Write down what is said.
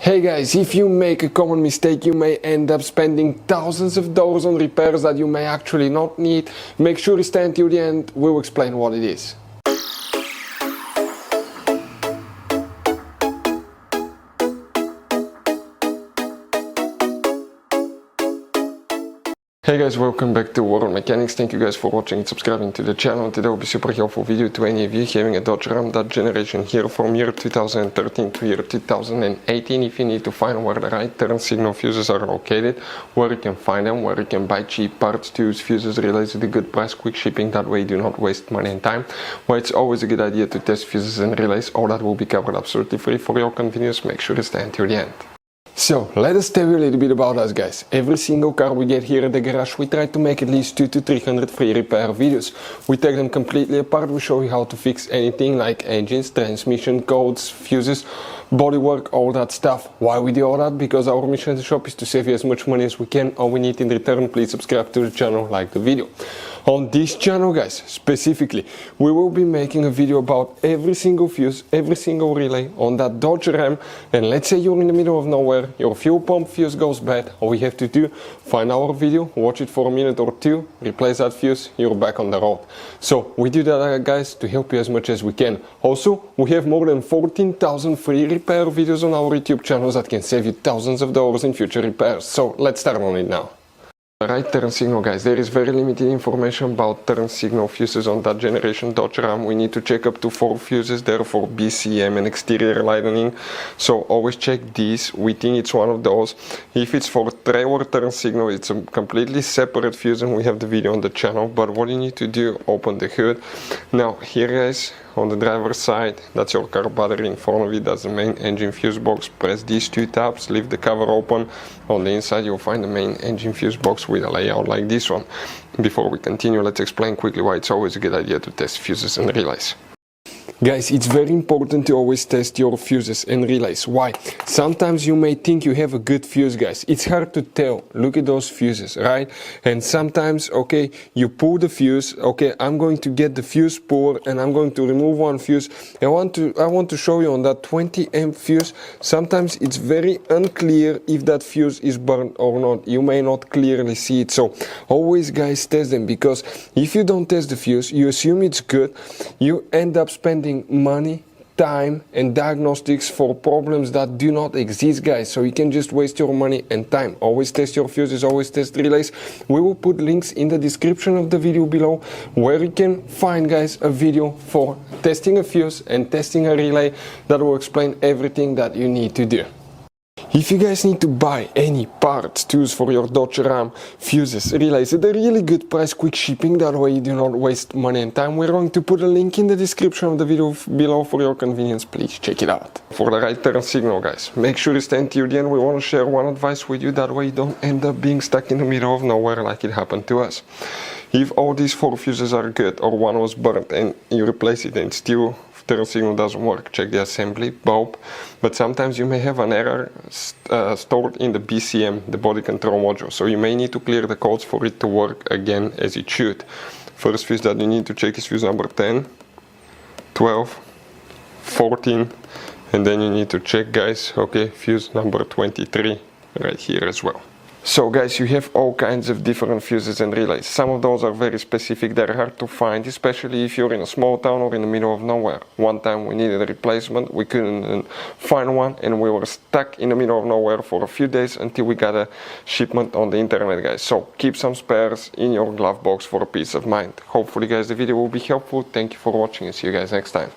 Hey guys, if you make a common mistake, you may end up spending thousands of dollars on repairs that you may actually not need. Make sure you stay until the end, we'll explain what it is. Hey guys, welcome back to World Mechanics. Thank you guys for watching and subscribing to the channel. Today will be super helpful video to any of you having a Dodge Ram that generation here from year 2013 to year 2018. If you need to find where the right turn signal fuses are located, where you can find them, where you can buy cheap parts to use fuses relays at a good price, quick shipping, that way you do not waste money and time. Well, it's always a good idea to test fuses and relays. All that will be covered absolutely free for your convenience. Make sure to stay until the end. So, let us tell you a little bit about us guys. Every single car we get here at the garage, we try to make at least 200 to 300 free repair videos. We take them completely apart, we show you how to fix anything like engines, transmission, codes, fuses, bodywork, all that stuff. Why we do all that? Because our mission at the shop is to save you as much money as we can. All we need in return, please subscribe to the channel, like the video. On this channel guys, specifically, we will be making a video about every single fuse, every single relay on that Dodge Ram. And let's say you're in the middle of nowhere, your fuel pump fuse goes bad, all we have to do, find our video, watch it for a minute or two, replace that fuse, you're back on the road. So we do that guys to help you as much as we can. Also, we have more than 14,000 free repair videos on our YouTube channels that can save you thousands of dollars in future repairs. So let's start on it now. Right turn signal guys, there is very limited information about turn signal fuses on that generation Dodge Ram. We need to check up to 4 fuses there for BCM and exterior lighting, so always check these. We think it's one of those. If it's for trailer turn signal, it's a completely separate fuse and we have the video on the channel. But what you need to do, open the hood. Now here guys, on the driver's side, that's your car battery. In front of it, that's the main engine fuse box. Press these 2 tabs, leave the cover open. On the inside you'll find the main engine fuse box with a layout like this one. Before we continue, let's explain quickly why it's always a good idea to test fuses and relays. Guys, it's very important to always test your fuses and relays. Why? Sometimes you may think you have a good fuse guys. It's hard to tell. Look at those fuses, right? And sometimes, okay, you pull the fuse. Okay, I'm going to get the fuse puller and I'm going to remove one fuse. I want to show you on that 20 amp fuse. Sometimes it's very unclear if that fuse is burned or not. You may not clearly see it. So always guys test them, because if you don't test the fuse, you assume it's good, you end up spending money, time and diagnostics for problems that do not exist guys. So you can just waste your money and time. Always test your fuses, always test relays. We will put links in the description of the video below where you can find guys a video for testing a fuse and testing a relay that will explain everything that you need to do. If you guys need to buy any parts, tools for your Dodge Ram, fuses, relays at a really good price, quick shipping, that way you do not waste money and time, we're going to put a link in the description of the video below for your convenience. Please check it out. For the right turn signal guys, make sure you stay until the end. We want to share one advice with you, that way you don't end up being stuck in the middle of nowhere like it happened to us. If all these 4 fuses are good or one was burnt and you replace it and still turn signal doesn't work, check the assembly bulb. But sometimes you may have an error stored in the BCM, the body control module, so you may need to clear the codes for it to work again as it should. First fuse that you need to check is fuse number 10, 12, 14, and then you need to check guys, okay, fuse number 23 right here as well. So guys, you have all kinds of different fuses and relays. Some of those are very specific, they're hard to find, especially if you're in a small town or in the middle of nowhere. One time we needed a replacement, we couldn't find one and we were stuck in the middle of nowhere for a few days until we got a shipment on the internet guys. So keep some spares in your glove box for a peace of mind. Hopefully guys the video will be helpful. Thank you for watching and see you guys next time.